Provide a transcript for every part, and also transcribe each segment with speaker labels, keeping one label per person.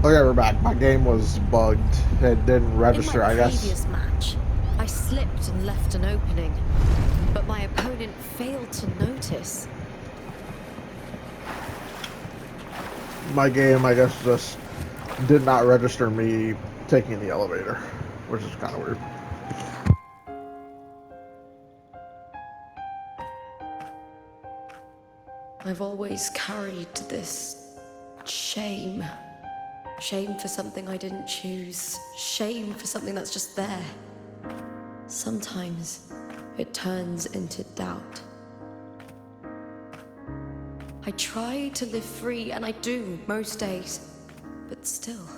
Speaker 1: Okay, we're back. My game was bugged. It didn't
Speaker 2: In my
Speaker 1: register, I guess.
Speaker 2: previous match, I slipped and left an opening, but my opponent failed to notice.
Speaker 1: My game, I guess, just did not register me taking the elevator, which is kind of weird.
Speaker 2: I've always carried this shame. Shame for something I didn't choose. Shame for something that's just there. Sometimes it turns into doubt. I try to live free, and I do most days. But still,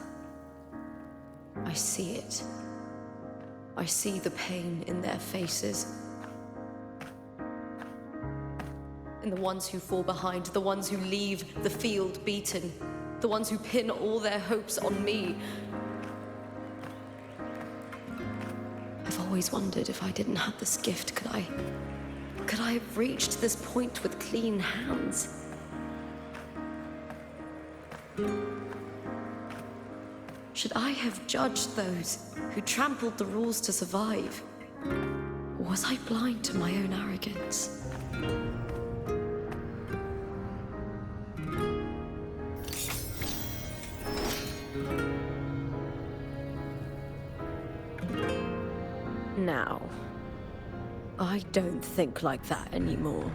Speaker 2: I see it. I see the pain in their faces. In the ones who fall behind, the ones who leave the field beaten, the ones who pin all their hopes on me. I've always wondered if I didn't have this gift, could I have reached this point with clean hands? Should I have judged those who trampled the rules to survive? Or was I blind to my own arrogance? Now, I don't think like that anymore.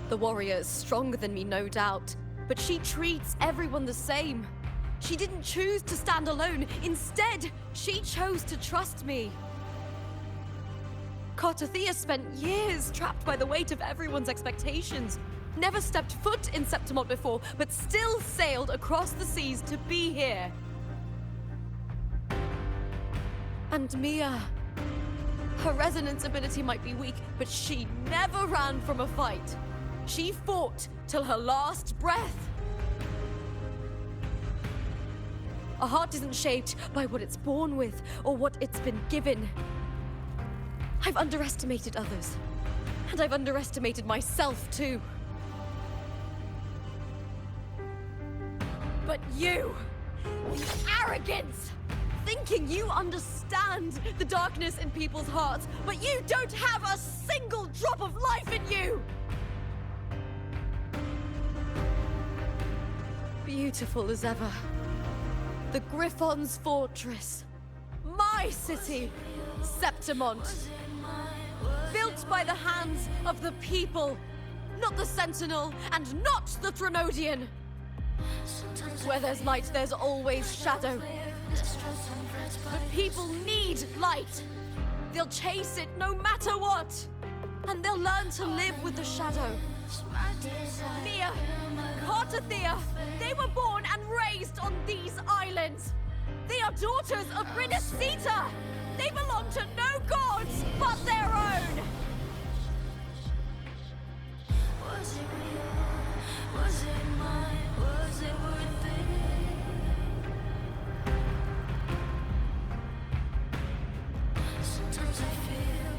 Speaker 2: The warrior is stronger than me, no doubt, but she treats everyone the same. She didn't choose to stand alone. Instead, she chose to trust me. Cartothea spent years trapped by the weight of everyone's expectations. Never stepped foot in Septimont before, but still sailed across the seas to be here. And Mia, her resonance ability might be weak, but she never ran from a fight. She fought till her last breath. A heart isn't shaped by what it's born with or what it's been given. I've underestimated others, and I've underestimated myself too. But you, the arrogance, thinking you understand the darkness in people's hearts, but you don't have a single drop of life in you! Beautiful as ever. The Griffon's fortress. My city, Septimont. Built by the hands of the people. Not the Sentinel, and not the Threnodian. Where there's light, there's always shadow. But people need light. They'll chase it no matter what. And they'll learn to live with the shadow. Mia, Cartothea, they were born and raised on these islands. They are daughters of Rinascita. They belong to no gods but their own. Was it real? Was it mine? Was it worth it? Sometimes I feel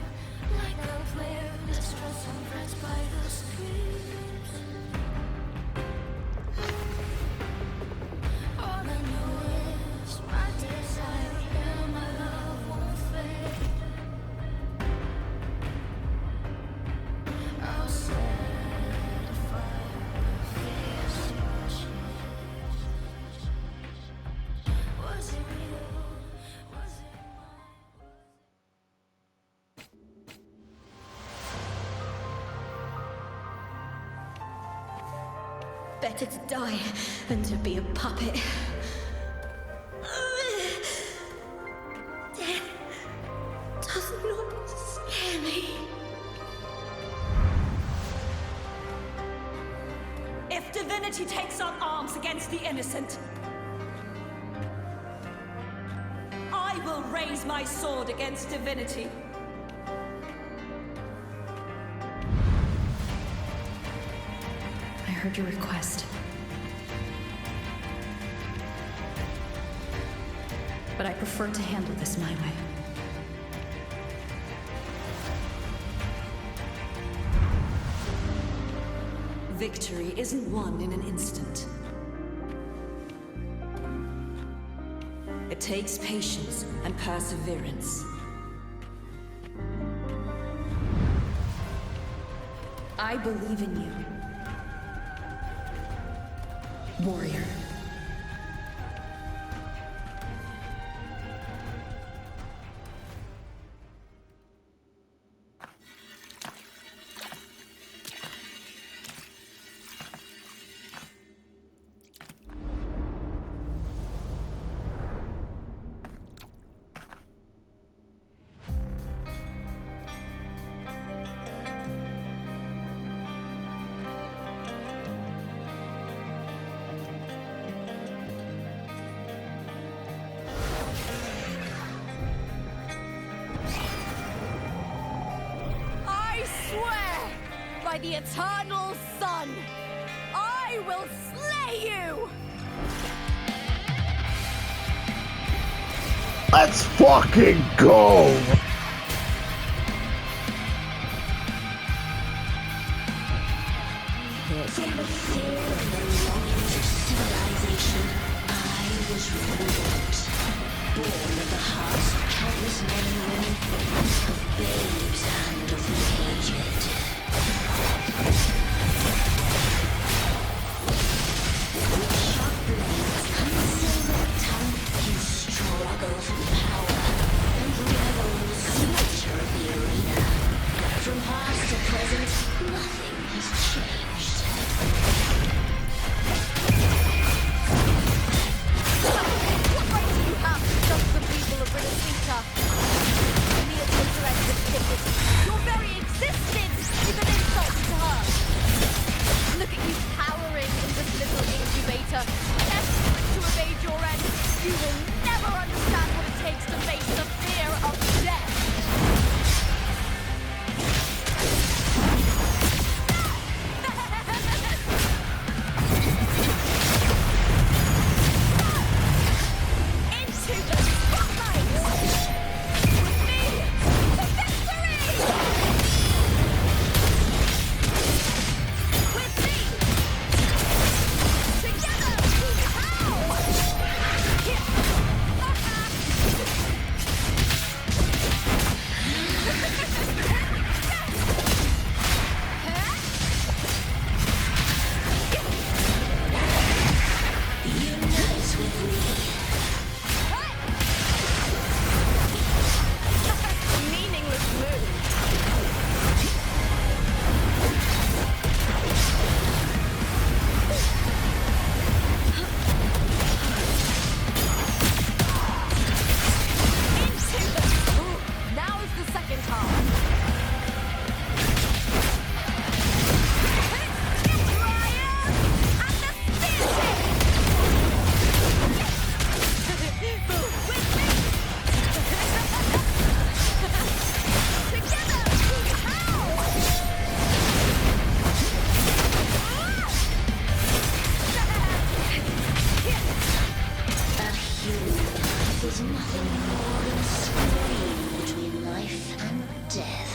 Speaker 2: like a player distressed and pressed by the screams. All I know is my desire and my love won't fade. I'll set a fire fierce. Was it real? Was it mine? Better to die than to be a puppet. Death does not scare me.
Speaker 3: If divinity takes up arms against the innocent, I will raise my sword against divinity.
Speaker 2: I heard your request. But I prefer to handle this my way.
Speaker 3: Victory isn't won in an instant. It takes patience and perseverance. I believe in you, warrior.
Speaker 2: By the eternal sun, I will slay you!
Speaker 1: Let's fucking go!
Speaker 4: From the fear and the longings of civilization, I was reborn. Born of the hearts of countless men and women, of babes and of the aged. With sharp blades and silver tongue, you struggle for power and revels in the nature of the arena. From past to present, nothing has changed.
Speaker 2: What right do you have to judge the people of Renacita? Mere interested ticket. Your very existence is an insult to her. Look at you cowering in this little incubator, desperate to evade your end. You will never understand what it takes to face the fear of death. Into the spotlight! With me, the victory! With me! Together!
Speaker 4: Unite with me.
Speaker 2: Meaningless move. Into the... Ooh, now is the second half. Ryan! And the spear with me! Together!
Speaker 4: A human life is nothing more than a screen between life and death.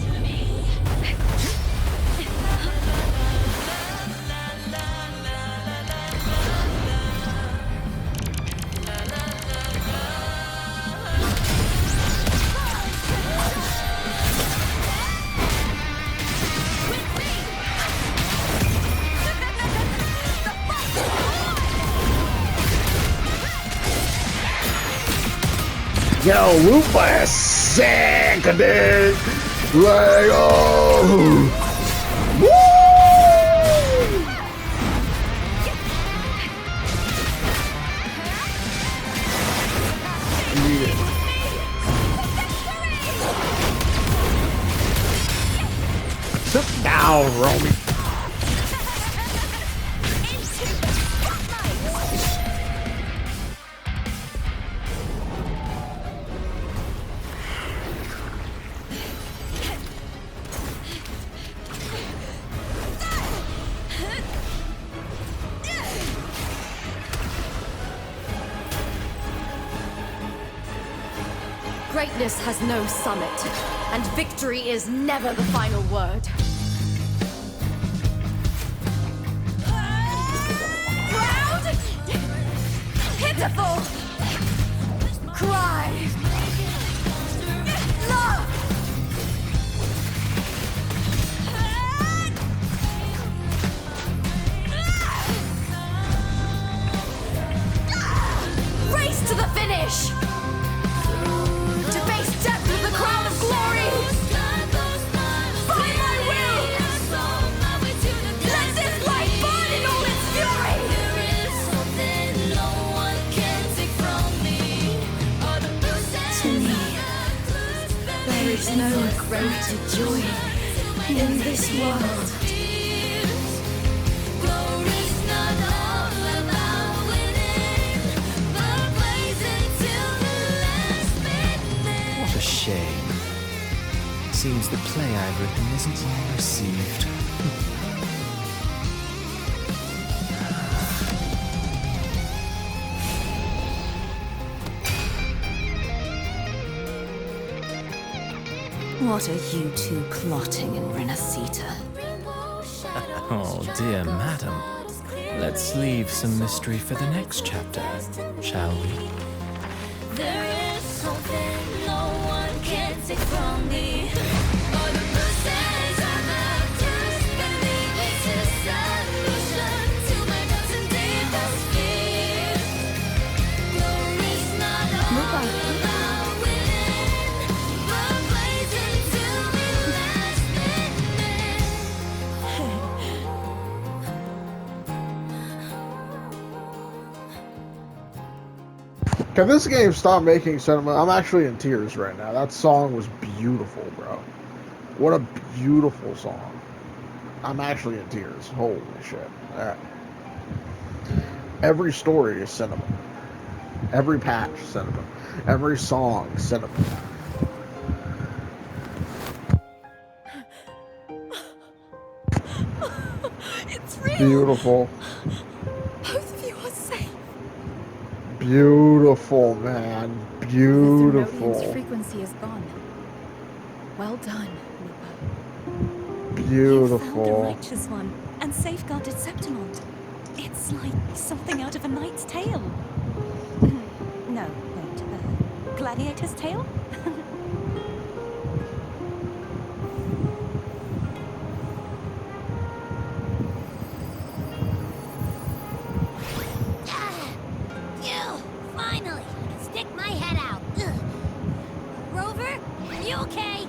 Speaker 4: To me.
Speaker 1: Yo, Rufus, sick, dude. Like, oh, woo! Sit down, Romy.
Speaker 2: Greatness has no summit, and victory is never the final word. Proud! Pitiful! Cry! Love! Race to the finish! To face death with the crown of glory! By my will! Let this light burn in all its fury! To me, there is no greater joy in this world.
Speaker 5: What a shame. Seems the play I've written isn't well received.
Speaker 6: What are you two plotting in Renacita?
Speaker 5: Oh, dear madam. Let's leave some mystery for the next chapter, shall we?
Speaker 4: There is something no one can take from me. All the bruises I have just beneath me to solution to my doubts and deepest fears. Glory's not all about winning, but blazing till the last minute.
Speaker 1: Can this game stop making sentiment? I'm actually in tears right now. That song was beautiful, bro. What a beautiful song. I'm actually in tears. Holy shit. Alright. Every story is sentiment. Every patch, sentiment. Every song, sentiment.
Speaker 2: It's real!
Speaker 1: Beautiful.
Speaker 2: Both of you are safe.
Speaker 1: Beautiful, man.
Speaker 6: The
Speaker 1: Beautiful.
Speaker 6: frequency is gone. Well done, Lupa.
Speaker 7: You found a
Speaker 1: Beautiful.
Speaker 7: righteous one and safeguarded Septimont. It's like something out of a knight's tale. No, wait, gladiator's tale?
Speaker 4: Phew, finally, I can stick my head out. Ugh. Rover, are you okay?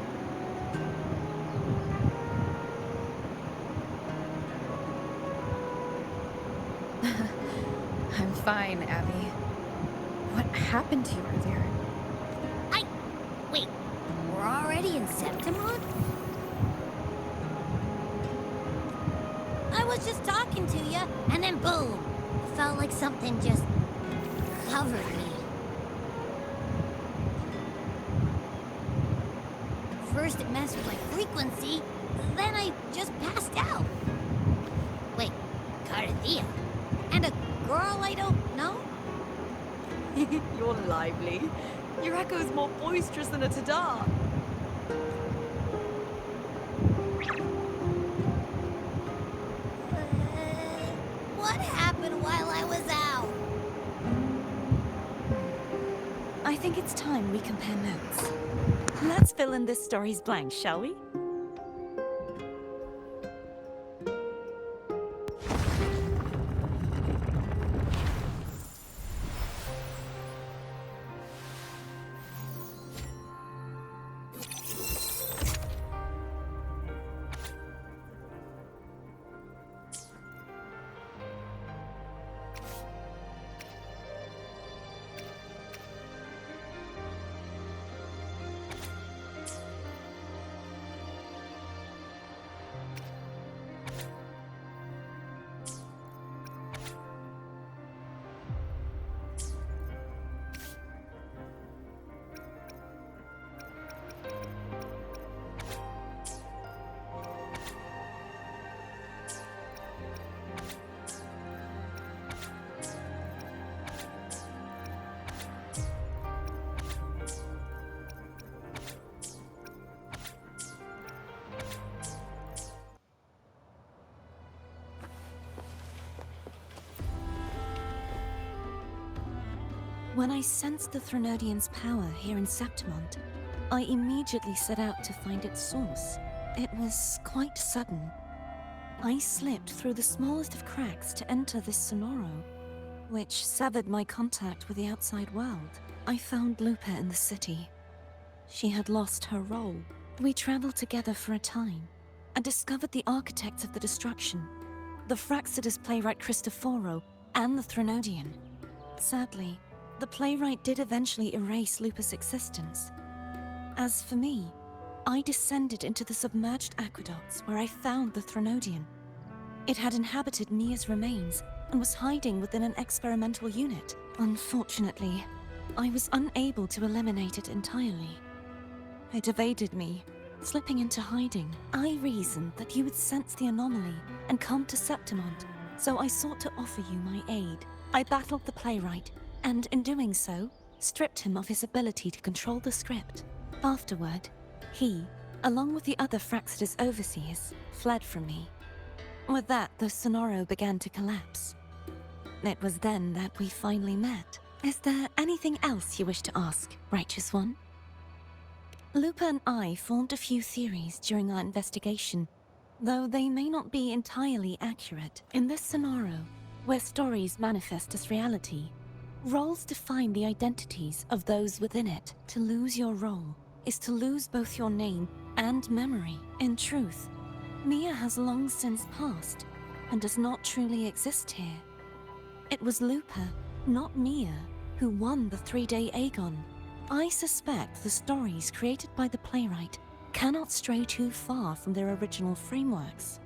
Speaker 6: I'm fine, Abby. What happened to you earlier?
Speaker 4: Wait, we're already in Septimon? I was just talking to you, and then boom! It felt like something just covered me. First it messed with my frequency, then I just passed out. Wait, Carthia? And a girl I don't know?
Speaker 2: You're lively. Your echo's more boisterous than a Tadar.
Speaker 4: What happened while I was out?
Speaker 7: I think it's time we compare notes. Let's fill in this story's blanks, shall we? When I sensed the Threnodian's power here in Septimont, I immediately set out to find its source. It was quite sudden. I slipped through the smallest of cracks to enter this Sonoro, which severed my contact with the outside world. I found Lupa in the city. She had lost her role. We traveled together for a time and discovered the architects of the destruction, the Fraxidus playwright Cristoforo and the Threnodian. Sadly, the playwright did eventually erase Lupa's existence. As for me, I descended into the submerged aqueducts where I found the Threnodian. It had inhabited Mia's remains and was hiding within an experimental unit. Unfortunately, I was unable to eliminate it entirely. It evaded me, slipping into hiding. I reasoned that you would sense the anomaly and come to Septimont, so I sought to offer you my aid. I battled the playwright, and in doing so, stripped him of his ability to control the script. Afterward, he, along with the other Fraxidus overseers, fled from me. With that, the Sonoro began to collapse. It was then that we finally met. Is there anything else you wish to ask, Righteous One? Lupa and I formed a few theories during our investigation, though they may not be entirely accurate. In this Sonoro, where stories manifest as reality, roles define the identities of those within it. To lose your role is to lose both your name and memory. In truth, Mia has long since passed and does not truly exist here. It was Lupa, not Mia, who won the 3-day Aegon. I suspect the stories created by the playwright cannot stray too far from their original frameworks,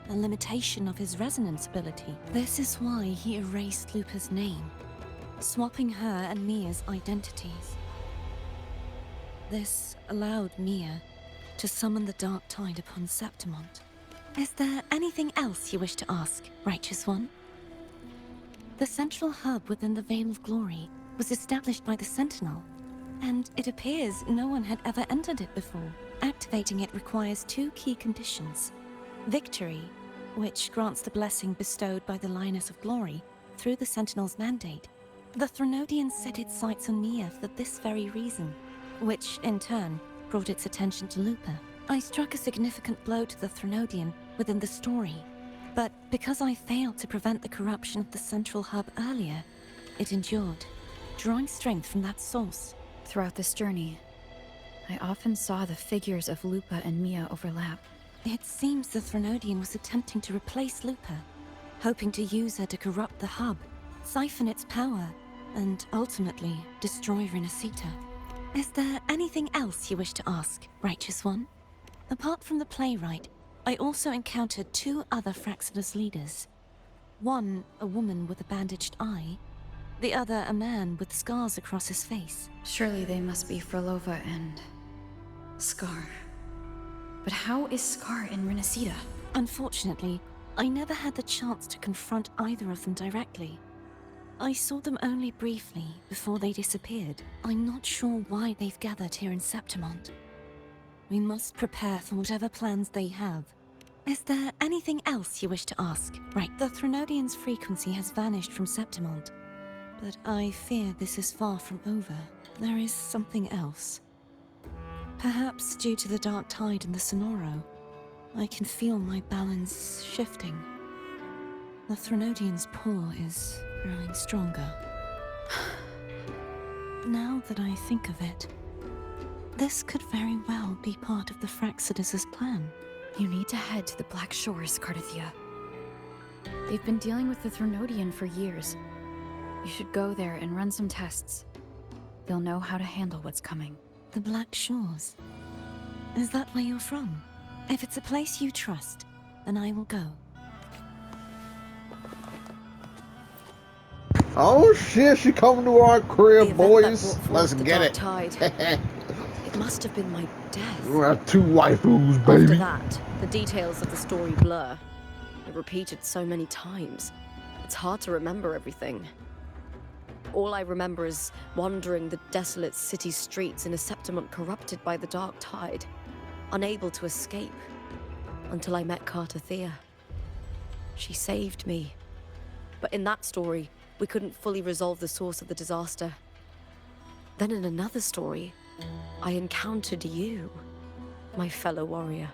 Speaker 7: a limitation of his resonance ability. This is why he erased Lupa's name, swapping her and Mia's identities. This allowed Mia to summon the Dark Tide upon Septimont. Is there anything else you wish to ask, Righteous One? The central hub within the Veil of Glory was established by the Sentinel, and it appears no one had ever entered it before. Activating it requires 2 key conditions. Victory, which grants the blessing bestowed by the Lioness of Glory through the Sentinel's mandate. The Threnodian set its sights on Mia for this very reason, which, in turn, brought its attention to Lupa. I struck a significant blow to the Threnodian within the story, but because I failed to prevent the corruption of the central hub earlier, it endured, drawing strength from that source.
Speaker 6: Throughout this journey, I often saw the figures of Lupa and Mia overlap.
Speaker 7: It seems the Threnodian was attempting to replace Lupa, hoping to use her to corrupt the hub, siphon its power, and ultimately destroy Renacita. Is there anything else you wish to ask, Righteous One? Apart from the playwright, I also encountered 2 other Fraxidus leaders. One, a woman with a bandaged eye, the other a man with scars across his face.
Speaker 6: Surely they must be Frolova and Scar. But how is Scar in Renacita?
Speaker 7: Unfortunately, I never had the chance to confront either of them directly. I saw them only briefly before they disappeared. I'm not sure why they've gathered here in Septimont. We must prepare for whatever plans they have. Is there anything else you wish to ask? Right, the Threnodian's frequency has vanished from Septimont, but I fear this is far from over. There is something else. Perhaps due to the Dark Tide in the Sonoro, I can feel my balance shifting. The Threnodian's pull is growing stronger. Now that I think of it, this could very well be part of the Fraxidus' plan.
Speaker 6: You need to head to the Black Shores, Cardathia. They've been dealing with the Threnodian for years. You should go there and run some tests. They'll know how to handle what's coming.
Speaker 7: The Black Shores? Is that where you're from? If it's a place you trust, then I will go.
Speaker 1: Oh shit, she coming to our crib, boys. Let's get it.
Speaker 2: Tide. It must have been my death.
Speaker 1: We have 2 waifus,
Speaker 2: After
Speaker 1: baby.
Speaker 2: that, the details of the story blur. It repeated so many times. It's hard to remember everything. All I remember is wandering the desolate city streets in a Septimont corrupted by the Dark Tide, unable to escape, until I met Cardathia. She saved me. But in that story, we couldn't fully resolve the source of the disaster. Then in another story, I encountered you, my fellow warrior.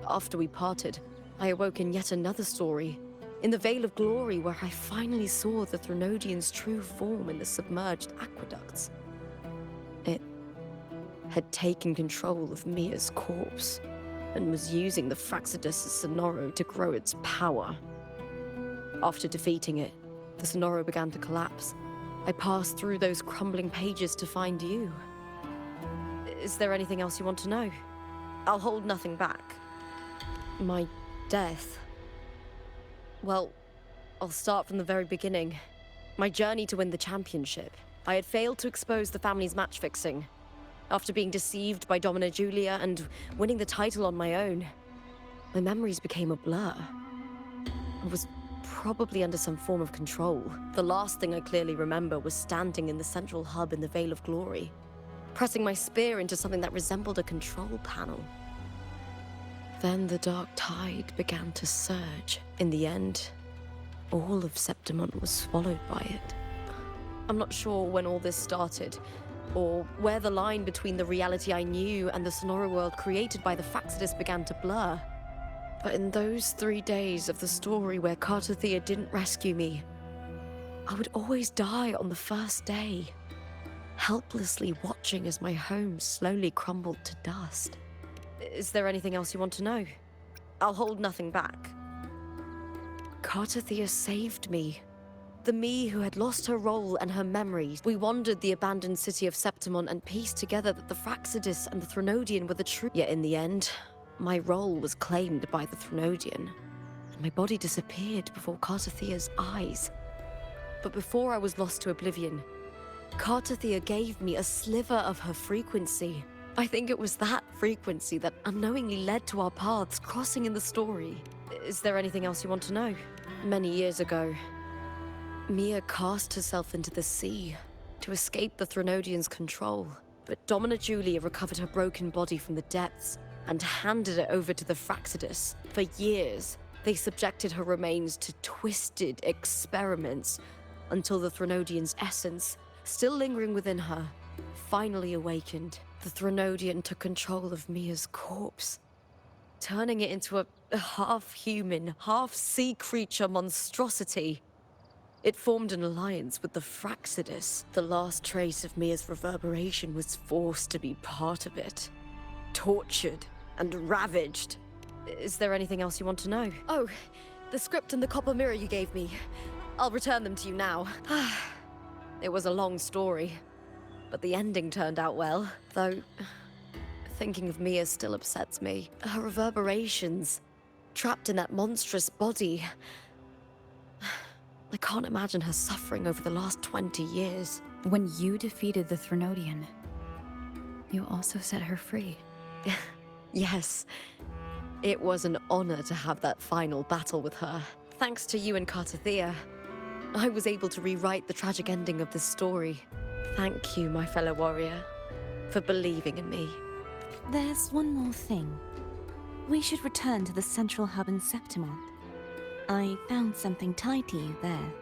Speaker 2: After we parted, I awoke in yet another story, in the Vale of Glory, where I finally saw the Threnodian's true form in the submerged aqueducts. It had taken control of Mia's corpse, and was using the Fraxidus' Sonoro to grow its power. After defeating it, the Sonoro began to collapse. I passed through those crumbling pages to find you. Is there anything else you want to know? I'll hold nothing back. My death. Well, I'll start from the very beginning. My journey to win the championship. I had failed to expose the family's match fixing. After being deceived by Domina Julia and winning the title on my own, my memories became a blur. I was probably under some form of control. The last thing I clearly remember was standing in the central hub in the Vale of Glory, pressing my spear into something that resembled a control panel. Then the dark tide began to surge. In the end, all of Septimont was swallowed by it. I'm not sure when all this started, or where the line between the reality I knew and the Sonoro world created by the Fraxidus began to blur. But in those 3 days of the story where Cartothea didn't rescue me, I would always die on the first day, helplessly watching as my home slowly crumbled to dust. Is there anything else you want to know? I'll hold nothing back. Cartothea saved me. The me who had lost her role and her memories. We wandered the abandoned city of Septimont and pieced together that the Fraxidus and the Threnodian were the true. Yet in the end, my role was claimed by the Threnodian, and my body disappeared before Cartothea's eyes. But before I was lost to oblivion, Cartothea gave me a sliver of her frequency. I think it was that frequency that unknowingly led to our paths crossing in the story. Is there anything else you want to know? Many years ago, Mia cast herself into the sea to escape the Threnodian's control. But Domina Julia recovered her broken body from the depths and handed it over to the Fraxidus. For years, they subjected her remains to twisted experiments until the Threnodian's essence, still lingering within her, finally awakened. The Threnodian took control of Mia's corpse, turning it into a half-human, half-sea creature monstrosity. It formed an alliance with the Fraxidus. The last trace of Mia's reverberation was forced to be part of it. Tortured and ravaged. Is there anything else you want to know? Oh, the script and the copper mirror you gave me. I'll return them to you now. It was a long story, but the ending turned out well. Though, thinking of Mia still upsets me. Her reverberations, trapped in that monstrous body. I can't imagine her suffering over the last 20 years.
Speaker 6: When you defeated the Threnodian, you also set her free.
Speaker 2: Yes. It was an honor to have that final battle with her. Thanks to you and Cartothea, I was able to rewrite the tragic ending of this story. Thank you, my fellow warrior, for believing in me.
Speaker 7: There's one more thing. We should return to the central hub in Septimont. I found something tied to you there.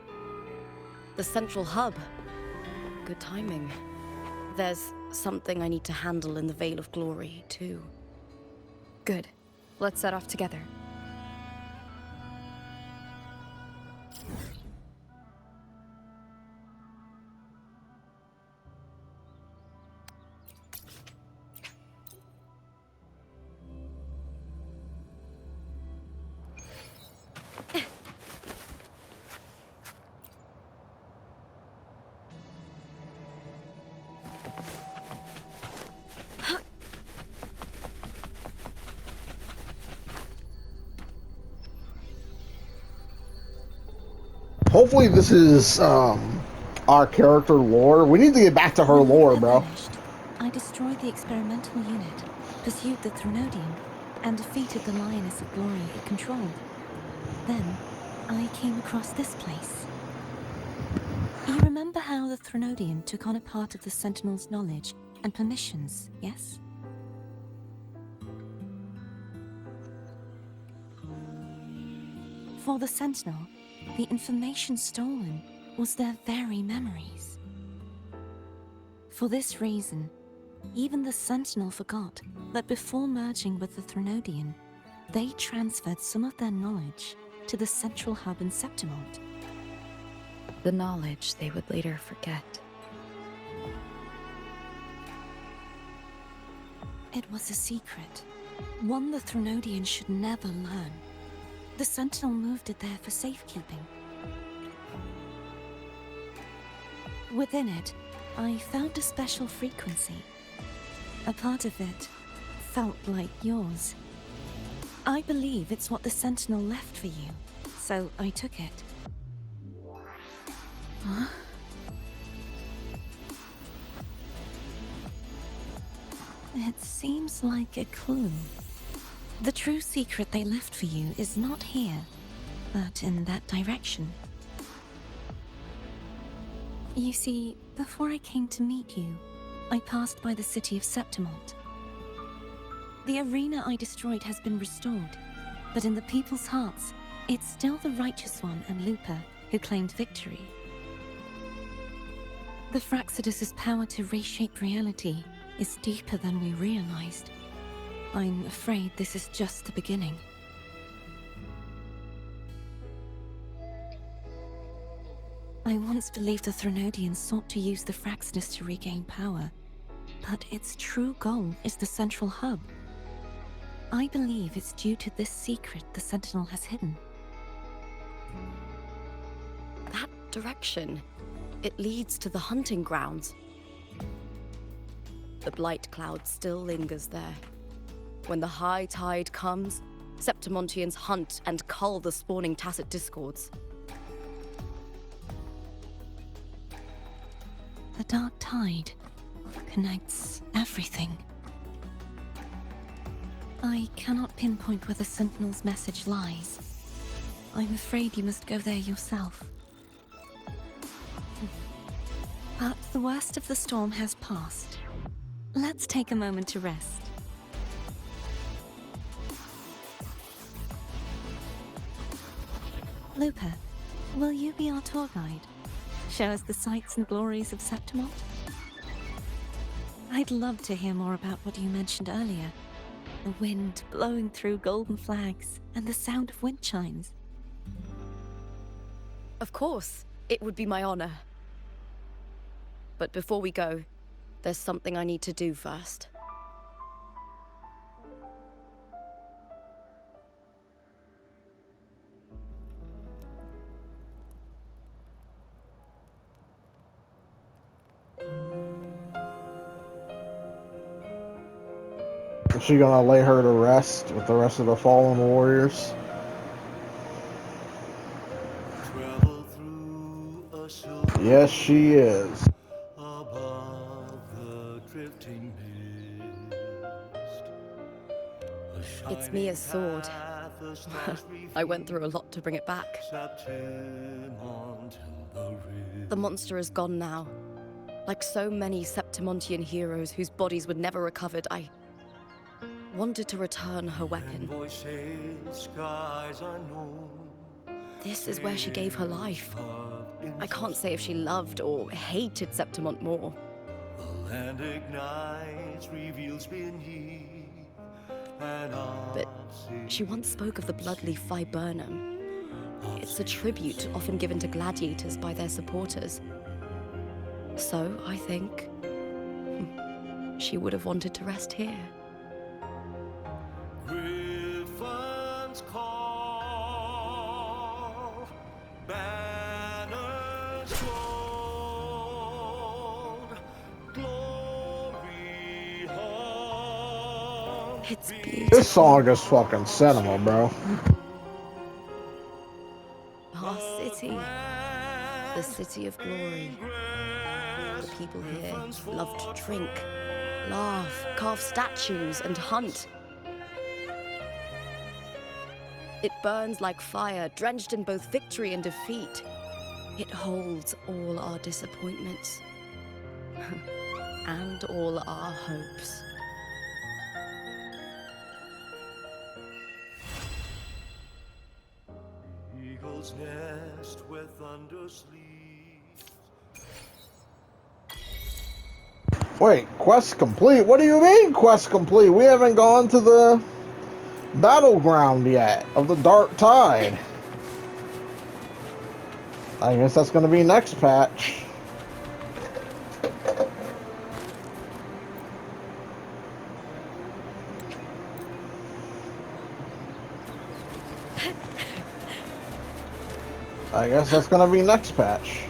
Speaker 2: The central hub. Good timing. There's something I need to handle in the Vale of Glory, too.
Speaker 6: Good. Let's set off together.
Speaker 1: Hopefully this is our character lore. We need to get back to her
Speaker 7: When
Speaker 1: lore,
Speaker 7: I
Speaker 1: bro.
Speaker 7: vanished, I destroyed the experimental unit, pursued the Threnodian, and defeated the Lioness of Glory it controlled. Then, I came across this place. You remember how the Threnodian took on a part of the Sentinel's knowledge and permissions, yes? For the Sentinel, the information stolen was their very memories. For this reason, even the Sentinel forgot that before merging with the Threnodian, they transferred some of their knowledge to the central hub in Septimont.
Speaker 6: The knowledge they would later forget.
Speaker 7: It was a secret, one the Threnodian should never learn. The Sentinel moved it there for safekeeping. Within it, I found a special frequency. A part of it felt like yours. I believe it's what the Sentinel left for you, so I took it.
Speaker 6: Huh?
Speaker 7: It seems like a clue. The true secret they left for you is not here, but in that direction. You see, before I came to meet you, I passed by the city of Septimont. The arena I destroyed has been restored, but in the people's hearts, it's still the Righteous One and Lupa who claimed victory. The Fraxidus' power to reshape reality is deeper than we realized. I'm afraid this is just the beginning. I once believed the Threnodians sought to use the Fraxidus to regain power, but its true goal is the central hub. I believe it's due to this secret the Sentinel has hidden.
Speaker 2: That direction, it leads to the hunting grounds. The blight cloud still lingers there. When the high tide comes, Septimontians hunt and cull the spawning Tacet Discords.
Speaker 7: The dark tide connects everything. I cannot pinpoint where the Sentinel's message lies. I'm afraid you must go there yourself. But the worst of the storm has passed. Let's take a moment to rest. Lupa, will you be our tour guide? Show us the sights and glories of Septimont? I'd love to hear more about what you mentioned earlier. The wind blowing through golden flags and the sound of wind chimes.
Speaker 2: Of course, it would be my honor. But before we go, there's something I need to do first.
Speaker 1: Is she gonna lay her to rest with the rest of the fallen warriors? Yes, she is.
Speaker 2: It's Mia's sword. I went through a lot to bring it back. The monster is gone now. Like so many Septimontian heroes whose bodies were never recovered, I wanted to return her weapon. This is where she gave her life. I can't say if she loved or hated Septimont more.
Speaker 8: The land ignites, reveals beneath.
Speaker 2: But she once spoke of the bloodleaf viburnum. It's a tribute often given to gladiators by their supporters. So, I think, she would have wanted to rest here.
Speaker 8: Griffins call, banners float, glory hung.
Speaker 2: It's beautiful.
Speaker 1: This song is fucking cinema, bro.
Speaker 2: Our city. The city of glory. The people here love to drink, laugh, carve statues, and hunt. It burns like fire, drenched in both victory and defeat. It holds all our disappointments. And all our hopes.
Speaker 8: Eagle's nest where thunder sleeps.
Speaker 1: Wait, quest complete? What do you mean quest complete? We haven't gone to the battleground yet of the Dark Tide. I guess that's going to be next patch. I guess that's going to be next patch.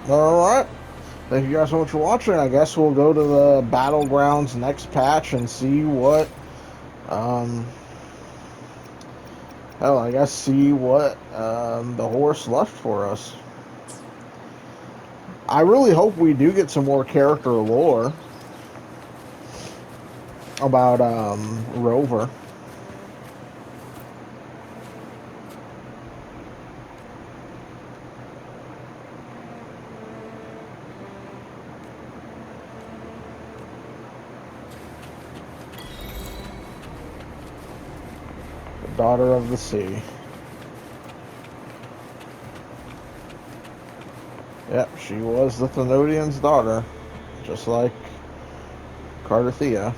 Speaker 1: Alright. Thank you guys so much for watching. I guess we'll go to the Battlegrounds next patch and see what, hell, I guess see what, the horse left for us. I really hope we do get some more character lore about, Rover. Daughter of the Sea. Yep, she was the Thenodian's daughter, just like Cardathia.